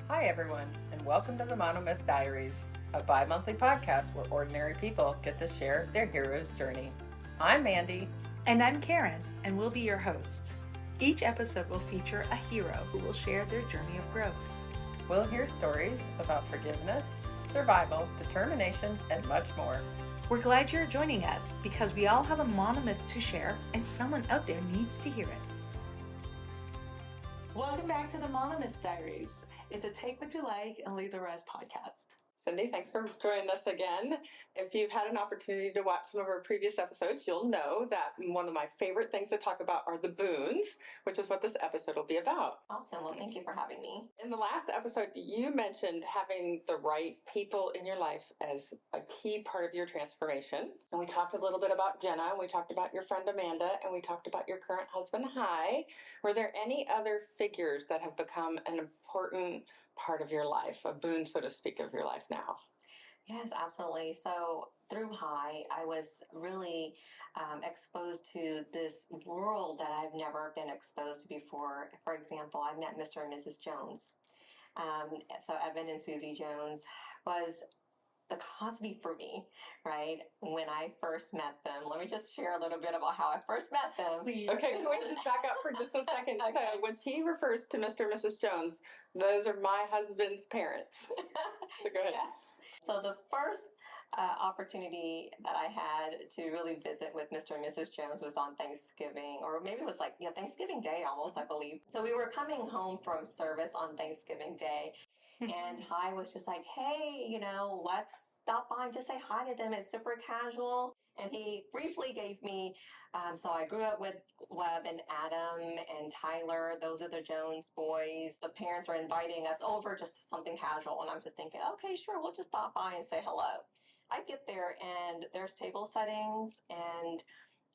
Hi, everyone, and welcome to the Monomyth Diaries, a bi-monthly podcast where ordinary people get to share their hero's journey. I'm Mandy. And I'm Karen, and we'll be your hosts. Each episode will feature a hero who will share their journey of growth. We'll hear stories about forgiveness, survival, determination, and much more. We're glad you're joining us because we all have a monomyth to share, and someone out there needs to hear it. Welcome back to the Monomyth Diaries. It's a take what you like and leave the rest podcast. Cyndi, thanks for joining us again. If you've had an opportunity to watch some of our previous episodes, you'll know that one of my favorite things to talk about are the boons, which is what this episode will be about. Awesome. Well, thank you for having me. In the last episode, you mentioned having the right people in your life as a key part of your transformation. And we talked a little bit about Jenna, and we talked about your friend Amanda, and we talked about your current husband, Hi. Were there any other figures that have become an important part of your life, a boon, so to speak, of your life now? Yes, absolutely. So through Hi, I was really exposed to this world that I've never been exposed to before. For example, I met Mr. and Mrs. Jones. So Evan and Susie Jones was the Cosby for me, right? When I first met them, let me just share a little bit about how I first met them. Please. Okay, can we just back up for just a second? Okay. So when she refers to Mr. and Mrs. Jones, those are my husband's parents. So go ahead. Yes. So the first opportunity that I had to really visit with Mr. and Mrs. Jones was on Thanksgiving, or maybe it was like, Thanksgiving Day almost, I believe. So we were coming home from service on Thanksgiving Day. And Hi was just like, hey, let's stop by and just say hi to them. It's super casual. And he briefly gave me, so I grew up with Webb and Adam and Tyler. Those are the Jones boys. The parents are inviting us over just something casual. And I'm just thinking, okay, sure, we'll just stop by and say hello. I get there and there's table settings and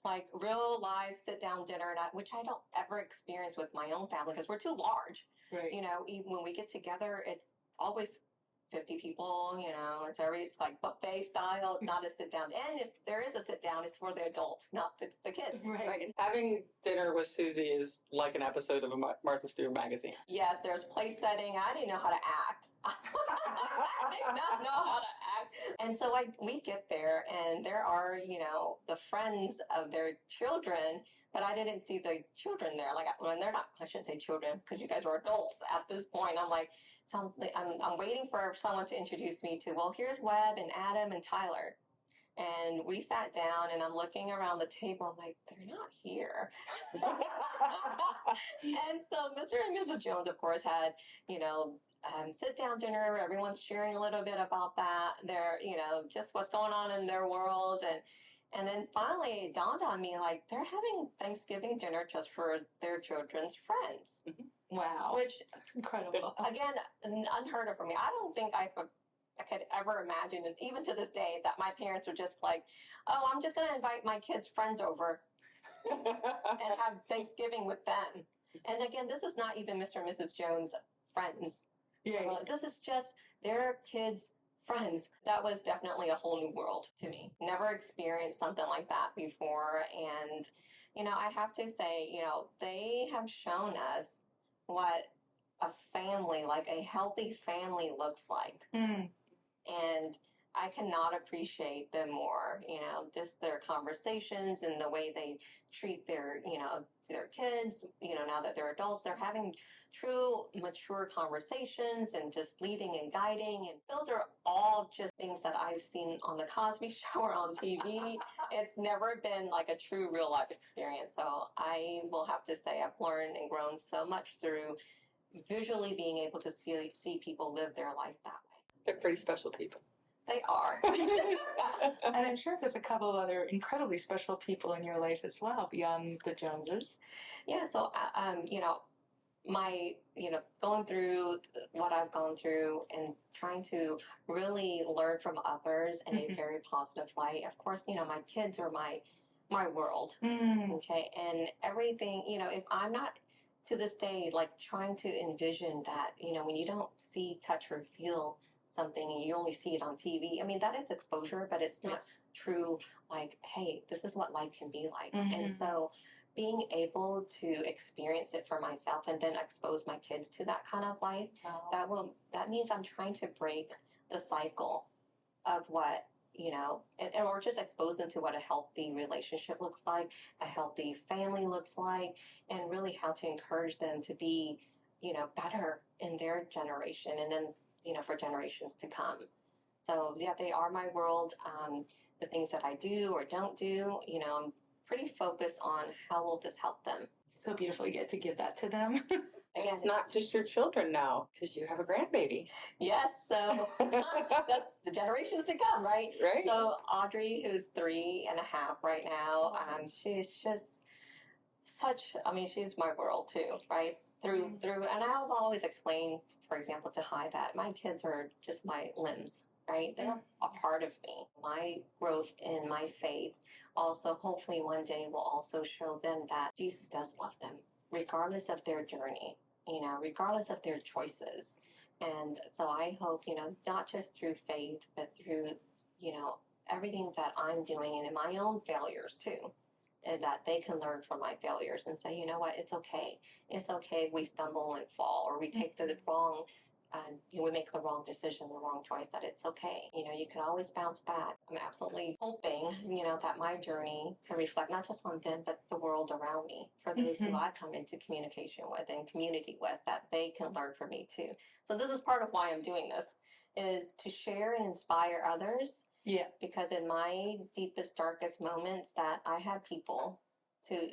like real live sit down dinner, which I don't ever experience with my own family because we're too large. Right. Even when we get together, it's always 50 people, it's like buffet style, not a sit down. And if there is a sit down, it's for the adults, not the kids. Right. And having dinner with Susie is like an episode of a Martha Stewart magazine. Yes, there's place setting. I didn't know how to act. I did not know how to act. And so we get there and there are, the friends of their children, but I didn't see the children there. Like when they're not, I shouldn't say children because you guys are adults at this point. I'm like, I'm waiting for someone to introduce me to, well, here's Webb and Adam and Tyler. And we sat down and I'm looking around the table. I'm like, they're not here. And so Mr. and Mrs. Jones, of course, had, sit down dinner. Everyone's sharing a little bit about that. They're, just what's going on in their world. And then finally it dawned on me, like, they're having Thanksgiving dinner just for their children's friends. Mm-hmm. Wow. Which, that's incredible. Again, unheard of for me. I don't think I could ever imagine, and even to this day, that my parents are just like, oh, I'm just going to invite my kids' friends over and have Thanksgiving with them. And again, this is not even Mr. and Mrs. Jones' friends. Yeah. This is just their kids' friends. That was definitely a whole new world to me. Never experienced something like that before. And, I have to say, they have shown us what a family, like a healthy family looks like. Mm. And I cannot appreciate them more, just their conversations and the way they treat their kids, now that they're adults, they're having true mature conversations and just leading and guiding. And those are all just things that I've seen on the Cosby Show or on TV. It's never been like a true real life experience. So I will have to say I've learned and grown so much through visually being able to see people live their life that way. They're pretty special people. They are. And I'm sure there's a couple of other incredibly special people in your life as well, beyond the Joneses. Yeah, so, going through what I've gone through and trying to really learn from others in a very positive light. Of course, my kids are my world, okay? And everything, if I'm not to this day, like trying to envision that, when you don't see, touch, or feel something and you only see it on TV. I mean, that is exposure, but it's not true, like, hey, this is what life can be like. And so being able to experience it for myself and then expose my kids to that kind of life, that means I'm trying to break the cycle of what, or just expose them to what a healthy relationship looks like, a healthy family looks like, and really how to encourage them to be, better in their generation and then, for generations to come. So yeah, they are my world. The things that I do or don't do, I'm pretty focused on how will this help them. So beautiful you get to give that to them. And it's not just your children now, because you have a grandbaby. Yes, so that's the generations to come, right? Right. So Audrey, who's 3.5 right now, she's just she's my world too, right? Through, and I've always explained, for example, to Hai that my kids are just my limbs, right? They're a part of me. My growth in my faith also, hopefully one day will also show them that Jesus does love them, regardless of their journey, regardless of their choices. And so I hope, not just through faith, but through, everything that I'm doing and in my own failures too, and that they can learn from my failures and say, you know what, it's okay. It's okay if we stumble and fall, or we take the wrong, we make the wrong decision, the wrong choice, that it's okay. You can always bounce back. I'm absolutely hoping, that my journey can reflect not just on them, but the world around me, for those who I come into communication with and community with, that they can learn from me too. So this is part of why I'm doing this, is to share and inspire others. Yeah. Because in my deepest, darkest moments, that I had people to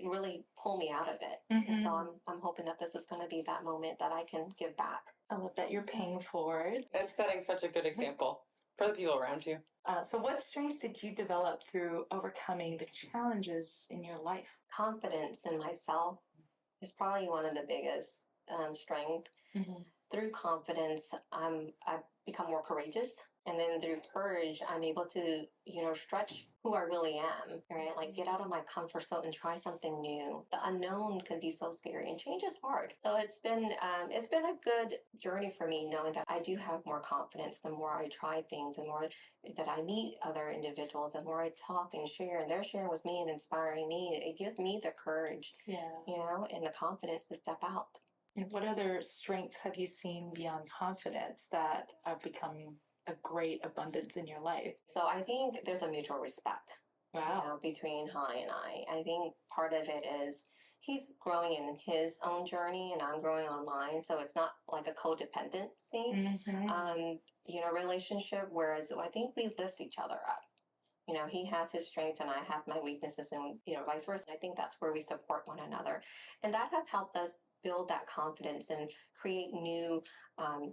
really pull me out of it. And so I'm hoping that this is going to be that moment that I can give back. I love that you're paying forward. And setting such a good example for the people around you. So what strengths did you develop through overcoming the challenges in your life? Confidence in myself is probably one of the biggest strengths. Through confidence, I've become more courageous. And then through courage, I'm able to, stretch who I really am, right? Like get out of my comfort zone and try something new. The unknown can be so scary, and change is hard. So it's been a good journey for me, knowing that I do have more confidence the more I try things, and more that I meet other individuals, and more I talk and share, and they're sharing with me and inspiring me. It gives me the courage, and the confidence to step out. And what other strengths have you seen beyond confidence that have become a great abundance in your life? So I think there's a mutual respect. Wow. Between Hai and I. I think part of it is he's growing in his own journey and I'm growing on mine. So it's not like a codependency, relationship. Whereas I think we lift each other up. He has his strengths and I have my weaknesses, and, vice versa. I think that's where we support one another. And that has helped us build that confidence and create new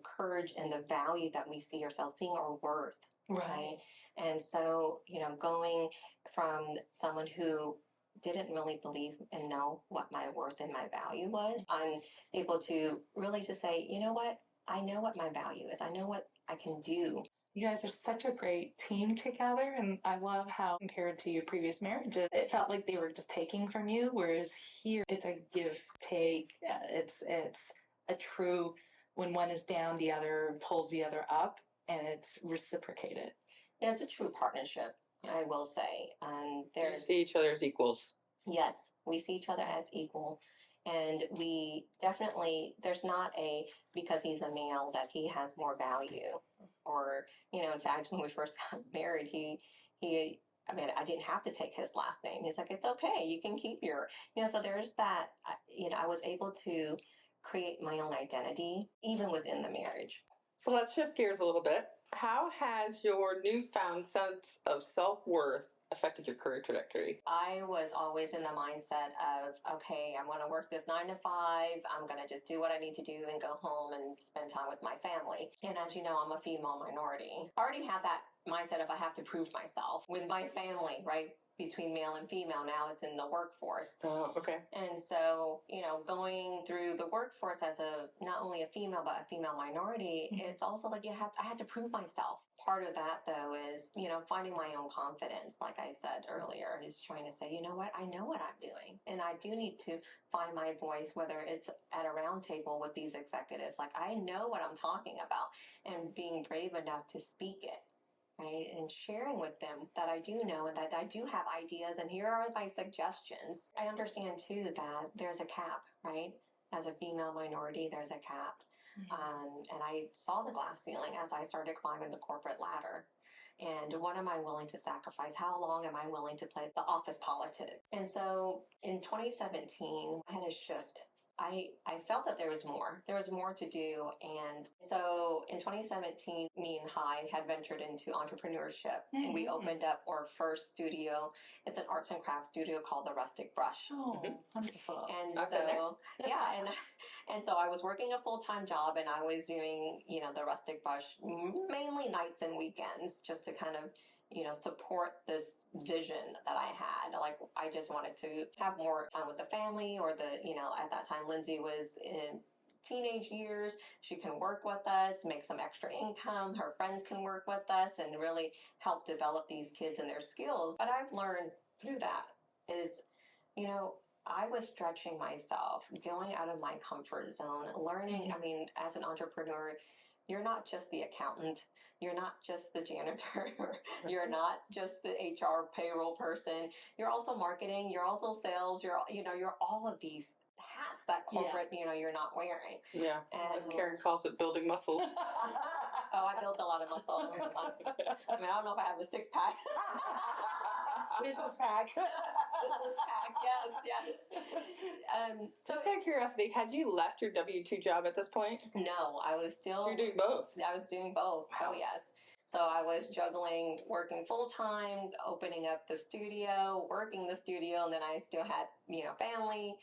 courage and the value that we see ourselves, seeing our worth. Right. And so, going from someone who didn't really believe and know what my worth and my value was, I'm able to really just say, you know what? I know what my value is. I know what I can do. You guys are such a great team together, and I love how, compared to your previous marriages, it felt like they were just taking from you, whereas here it's a give, take. It's a true, when one is down, the other pulls the other up, and it's reciprocated. Yeah, it's a true partnership, I will say. You see each other as equals. Yes, we see each other as equal. And we definitely, there's not because he's a male that he has more value. Or, in fact, when we first got married, I didn't have to take his last name. He's like, it's okay, you can keep so there's that, I was able to create my own identity, even within the marriage. So let's shift gears a little bit. How has your newfound sense of self-worth affected your career trajectory? I was always in the mindset of, okay, I'm going to work this 9 to 5. I'm going to just do what I need to do and go home and spend time with my family. And as you know, I'm a female minority. I already had that mindset of I have to prove myself with my family, right? Between male and female. Now it's in the workforce. Oh, okay. And so, going through the workforce as not only a female, but a female minority, it's also like I had to prove myself. Part of that, though, is, finding my own confidence. Like I said earlier, is trying to say, you know what, I know what I'm doing. And I do need to find my voice, whether it's at a round table with these executives. Like, I know what I'm talking about, and being brave enough to speak it. right? And sharing with them that I do know and that I do have ideas and here are my suggestions. I understand too that there's a cap, right? As a female minority, there's a cap. And I saw the glass ceiling as I started climbing the corporate ladder. And what am I willing to sacrifice? How long am I willing to play the office politics? And so in 2017, I had a shift. I felt that there was more. There was more to do. And so in 2017, me and Hai had ventured into entrepreneurship. And we opened up our first studio. It's an arts and crafts studio called the Rustic Brush. Oh, wonderful. And I've been so, yeah, and so I was working a full-time job and I was doing, the Rustic Brush mainly nights and weekends just to kind of, support this vision that I had. Like, I just wanted to have more time with the family or at that time, Lindsay was in teenage years. She can work with us, make some extra income. Her friends can work with us and really help develop these kids and their skills. What I've learned through that is, I was stretching myself, going out of my comfort zone, learning. I mean, as an entrepreneur, you're not just the accountant, you're not just the janitor, you're not just the HR payroll person, you're also marketing, you're also sales, you're all of these hats that corporate, you're not wearing. Yeah. And As Karen calls it, building muscles. oh, I built a lot of muscle. I mean, I don't know if I have a six pack. Business pack. Business pack, yes. So, just out of curiosity, had you left your W-2 job at this point? No, I was still. You're doing both. I was doing both. Wow. Oh, yes. So I was juggling working full time, opening up the studio, working the studio, and then I still had, family,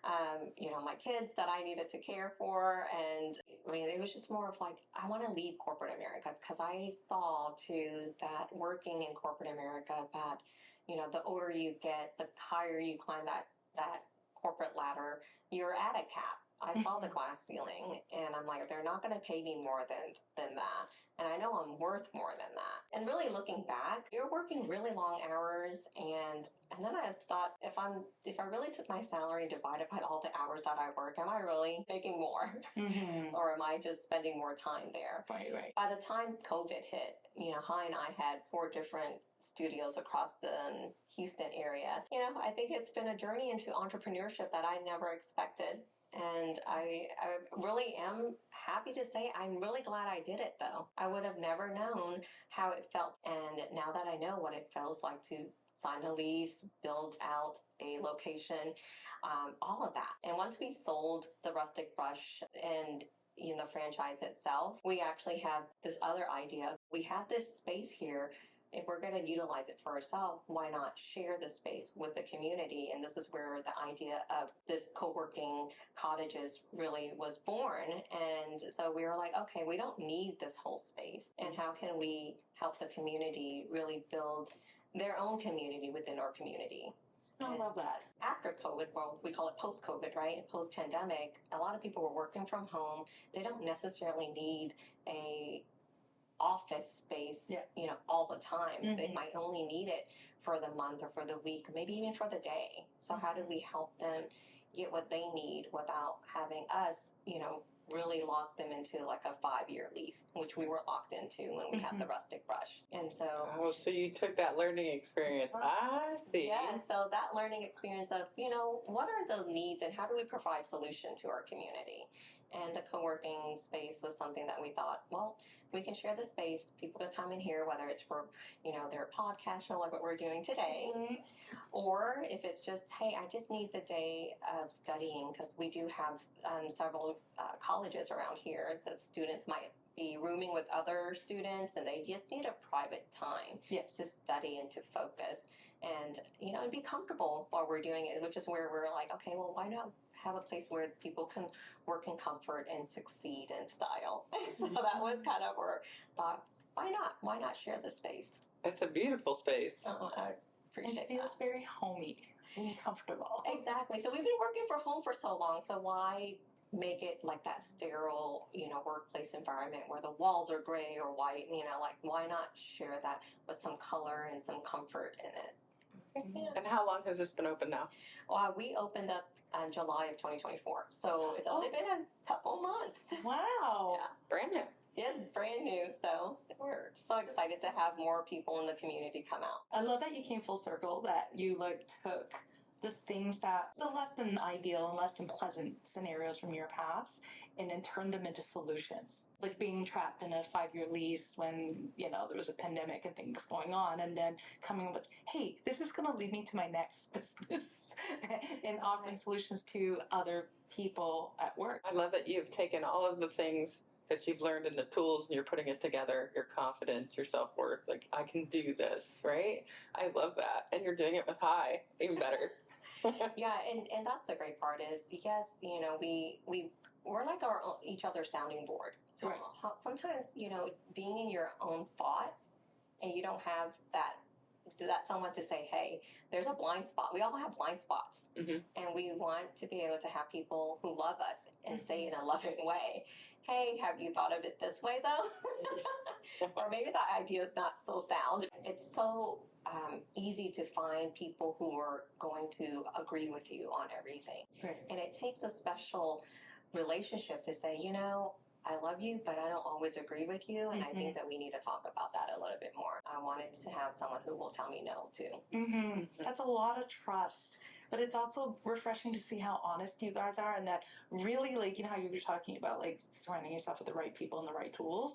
my kids that I needed to care for. And I mean, it was just more of like, I want to leave corporate America because I saw too that working in corporate America that, the older you get, the higher you climb that corporate ladder, you're at a cap. I saw the glass ceiling and I'm like, they're not going to pay me more than that. And I know I'm worth more than that. And really looking back, you're working really long hours. And then I thought, if I really took my salary and divided by all the hours that I work, am I really making more? Or am I just spending more time there? Right. By the time COVID hit, Hai and I had 4 different studios across the Houston area. I think it's been a journey into entrepreneurship that I never expected. And I really am happy to say I'm really glad I did it, though. I would have never known how it felt. And now that I know what it feels like to sign a lease, build out a location, all of that. And once we sold the Rustic Brush and the franchise itself, we actually have this other idea. We have this space here. If we're going to utilize it for ourselves, why not share the space with the community? And this is where the idea of this co-working cottages really was born. And so we were like, okay, we don't need this whole space. And how can we help the community really build their own community within our community? I love that. After COVID, well, we call it post-COVID, right? Post-pandemic, a lot of people were working from home. They don't necessarily need a office space, all the time. They might only need it for the month or for the week, maybe even for the day. So how do we help them get what they need without having us, really lock them into like a 5-year lease, which we were locked into when we had the Rustic Brush. And so... Oh, so you took that learning experience. I see. Yeah, so that learning experience of, what are the needs and how do we provide solution to our community? And the co-working space was something that we thought, well, we can share the space. People can come in here, whether it's for, their podcast show like what we're doing today, or if it's just, hey, I just need the day of studying because we do have several colleges around here. The students might be rooming with other students and they just need a private time to study and to focus and, and be comfortable while we're doing it, which is where we're like, okay, well, why not have a place where people can work in comfort and succeed in style? So that was kind of where I thought, why not? Why not share the space? It's a beautiful space. I appreciate it. It feels very homey and comfortable. Exactly. So we've been working from home for so long, so why make it like that sterile, workplace environment where the walls are gray or white, like why not share that with some color and some comfort in it? And how long has this been open now? Well, we opened up in July of 2024. So it's only been a couple months. Wow. Yeah. Brand new. It's brand new, so we're so excited to have more people in the community come out. I love that you came full circle, that you like took the things that the less than ideal and less than pleasant scenarios from your past and then turned them into solutions. Like being trapped in a 5-year lease when, there was a pandemic and things going on, and then coming up with, hey, this is going to lead me to my next business and offering solutions to other people at work. I love that you've taken all of the things that you've learned in the tools and you're putting it together. Your confidence, your self-worth, like, I can do this, right? I love that. And you're doing it with high, even better. Yeah, and that's the great part is, yes, we're like each other's sounding board. Right. Sometimes, being in your own thought and you don't have that someone to say, hey, there's a blind spot. We all have blind spots. Mm-hmm. And we want to be able to have people who love us and say in a loving way, hey, have you thought of it this way though? Or maybe that idea is not so sound. It's so easy to find people who are going to agree with you on everything. Right. And it takes a special relationship to say, I love you, but I don't always agree with you. And I think that we need to talk about that a little bit more. I wanted to have someone who will tell me no too. Mm-hmm. That's a lot of trust. But it's also refreshing to see how honest you guys are, and that really, like, how you were talking about, like, surrounding yourself with the right people and the right tools.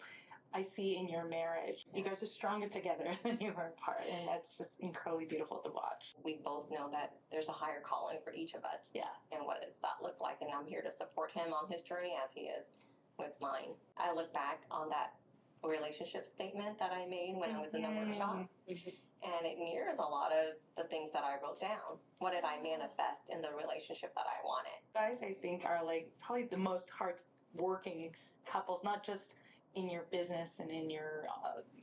I see in your marriage, you guys are stronger together than you were apart, and that's just incredibly beautiful to watch. We both know that there's a higher calling for each of us. Yeah. And what does that look like? And I'm here to support him on his journey as he is with mine. I look back on that relationship statement that I made when I was in the workshop, and it mirrors a lot of the things that I wrote down. What did I manifest in the relationship that I wanted? Guys, I think, are like probably the most hard-working couples, not just in your business and in your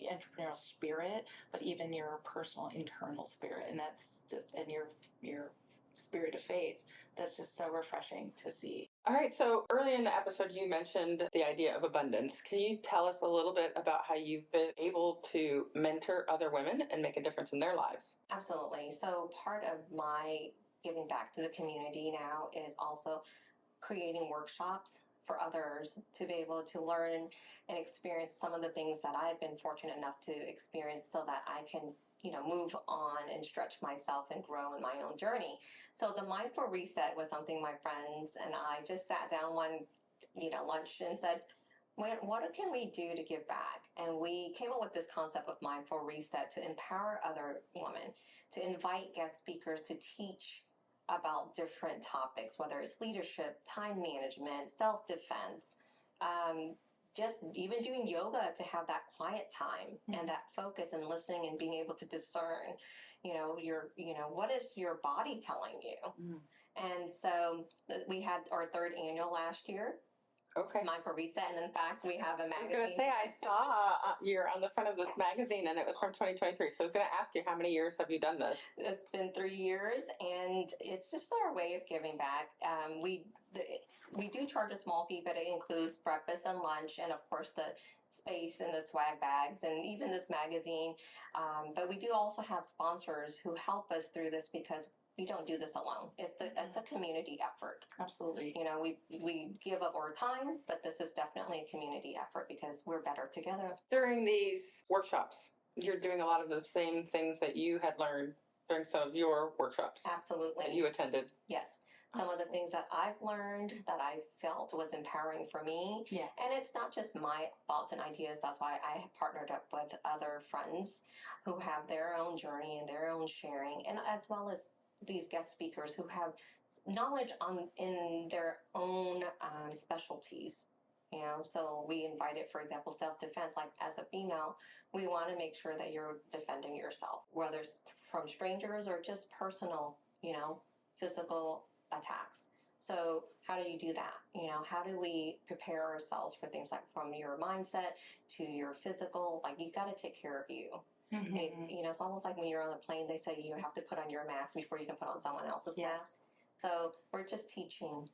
entrepreneurial spirit, but even your personal internal spirit, and that's just, and your spirit of faith. That's just so refreshing to see. All right, so early in the episode, you mentioned the idea of abundance. Can you tell us a little bit about how you've been able to mentor other women and make a difference in their lives? Absolutely. So part of my giving back to the community now is also creating workshops for others to be able to learn and experience some of the things that I've been fortunate enough to experience so that I can move on and stretch myself and grow in my own journey. So the mindful reset was something my friends and I just sat down one, lunch and said, what can we do to give back? And we came up with this concept of mindful reset to empower other women, to invite guest speakers to teach about different topics, whether it's leadership, time management, self-defense, just even doing yoga to have that quiet time and that focus and listening and being able to discern, what is your body telling you? And so we had our 3rd annual last year. Okay. Mindful Reset, and in fact, we have a magazine. I was going to say, I saw you're on the front of this magazine, and it was from 2023. So I was going to ask you, how many years have you done this? It's been 3 years, and it's just our way of giving back. We do charge a small fee, but it includes breakfast and lunch, and of course the space and the swag bags, and even this magazine. But we do also have sponsors who help us through this because we don't do this alone. It's a community effort. Absolutely. We give up our time, but this is definitely a community effort because we're better together. During these workshops, you're doing a lot of the same things that you had learned during some of your workshops. Absolutely. That you attended. Yes. Some of the things that I've learned that I felt was empowering for me. Yeah. And it's not just my thoughts and ideas. That's why I partnered up with other friends who have their own journey and their own sharing, and as well as these guest speakers who have knowledge in their own specialties. So we invited, for example, self-defense. Like as a female, we want to make sure that you're defending yourself, whether it's from strangers or just personal, physical attacks. So how do you do that? How do we prepare ourselves for things like from your mindset to your physical? Like you got to take care of you. It's almost like when you're on a plane, they say you have to put on your mask before you can put on someone else's mask. So we're just teaching,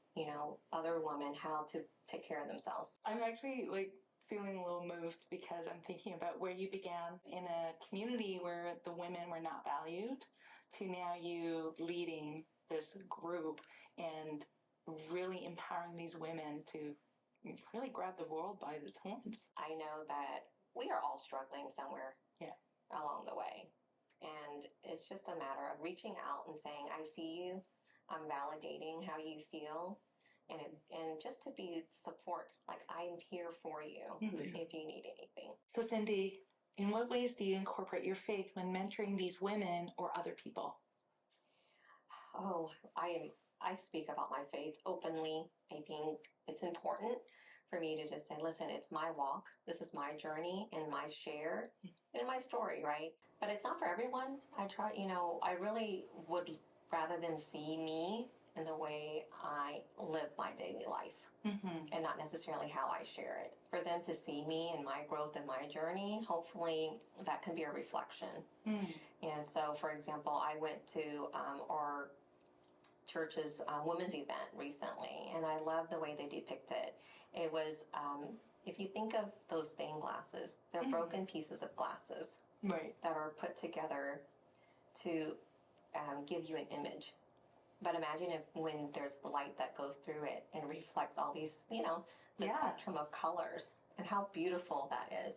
other women how to take care of themselves. I'm actually feeling a little moved because I'm thinking about where you began in a community where the women were not valued to now you leading this group and really empowering these women to really grab the world by its horns. I know that we are all struggling somewhere along the way. And it's just a matter of reaching out and saying, I see you, I'm validating how you feel, and just to be support, like I'm here for you if you need anything. So Cyndi, in what ways do you incorporate your faith when mentoring these women or other people? Oh, I speak about my faith openly. I think it's important for me to just say, listen, it's my walk. This is my journey and my share and my story, right? But it's not for everyone. I try, I really would rather them see me in the way I live my daily life and not necessarily how I share it. For them to see me and my growth and my journey, hopefully that can be a reflection. And so, for example, I went to our church's women's event recently, and I love the way they depict it. It was, if you think of those stained glasses, they're broken pieces of glasses that are put together to give you an image. But imagine if when there's light that goes through it and reflects all these, the spectrum of colors, and how beautiful that is.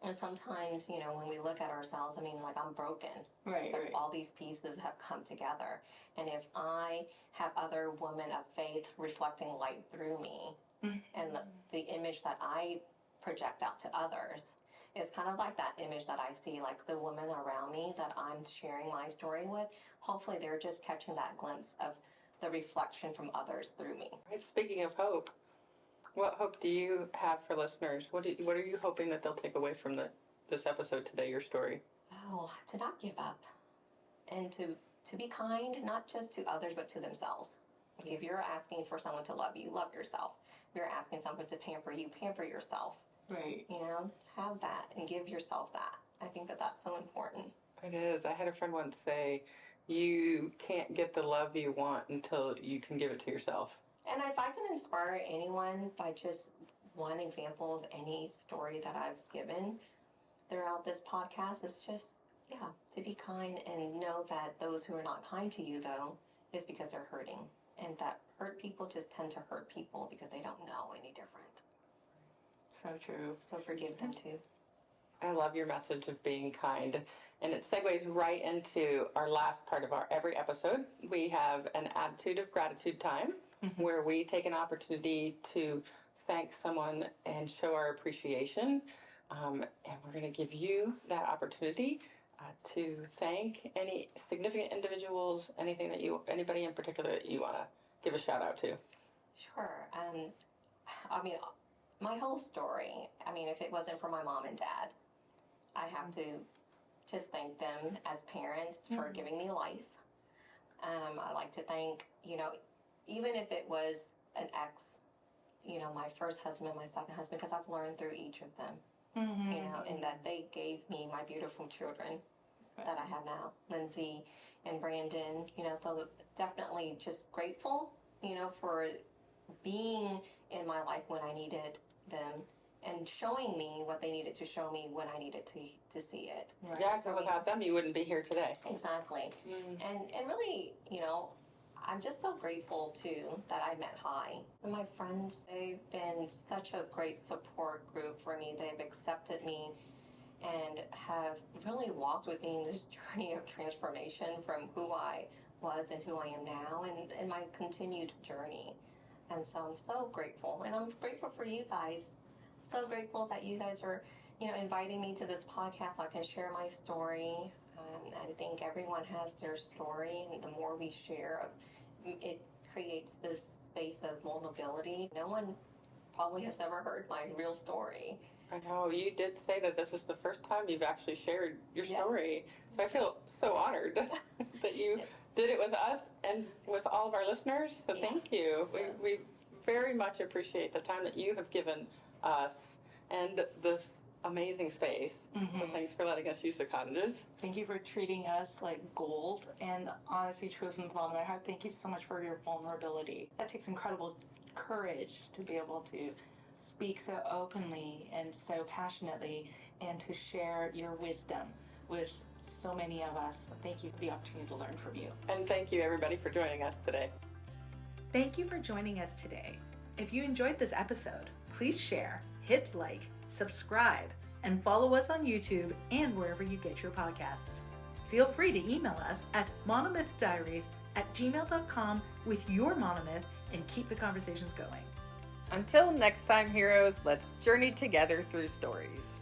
And sometimes, when we look at ourselves, like I'm broken. Right. All these pieces have come together. And if I have other women of faith reflecting light through me, and the image that I project out to others is kind of like that image that I see, like the women around me that I'm sharing my story with, hopefully they're just catching that glimpse of the reflection from others through me. Right. Speaking of hope, what hope do you have for listeners? What are you hoping that they'll take away from this episode today, your story? Oh, to not give up and to be kind, not just to others, but to themselves. If you're asking for someone to love you, love yourself. If you're asking someone to pamper you, pamper yourself. Right. Have that and give yourself that. I think that that's so important. It is. I had a friend once say, you can't get the love you want until you can give it to yourself. And if I can inspire anyone by just one example of any story that I've given throughout this podcast, it's just, to be kind and know that those who are not kind to you, though, is because they're hurting. And that hurt people just tend to hurt people because they don't know any different. So true. So forgive them too. I love your message of being kind. And it segues right into our last part of our every episode. We have an attitude of gratitude time where we take an opportunity to thank someone and show our appreciation. And we're going to give you that opportunity to thank any significant individuals, anybody in particular that you want to give a shout out to. Sure. My whole story, if it wasn't for my mom and dad, I have to just thank them as parents for giving me life. I like to thank, even if it was an ex, my first husband, my second husband, because I've learned through each of them, and that they gave me my beautiful children that I have now, Lindsay and Brandon, so definitely just grateful, for being in my life when I needed them and showing me what they needed to show me when I needed to see it. Right. Yeah, because without them, you wouldn't be here today. Exactly. And really, I'm just so grateful, too, that I met Hi. And my friends, they've been such a great support group for me. They've accepted me and have really walked with me in this journey of transformation from who I was and who I am now and my continued journey. And so I'm so grateful. And I'm grateful for you guys. So grateful that you guys are, inviting me to this podcast so I can share my story. I think everyone has their story, and the more we share, it creates this space of vulnerability. No one probably has ever heard my real story. I know. You did say that this is the first time you've actually shared your story. So I feel so honored that you did it with us and with all of our listeners. So thank you. So, we very much appreciate the time that you have given us and this amazing space. So thanks for letting us use the cottages. Thank you for treating us like gold. And honestly, truly from the bottom of my heart, thank you so much for your vulnerability. That takes incredible courage to be able to speak so openly and so passionately and to share your wisdom with so many of us. Thank you for the opportunity to learn from you. And thank you, everybody, for joining us today. Thank you for joining us today. If you enjoyed this episode, please share, hit like, subscribe, and follow us on YouTube and wherever you get your podcasts. Feel free to email us at monomythdiaries@gmail.com with your monomyth and keep the conversations going. Until next time, heroes, let's journey together through stories.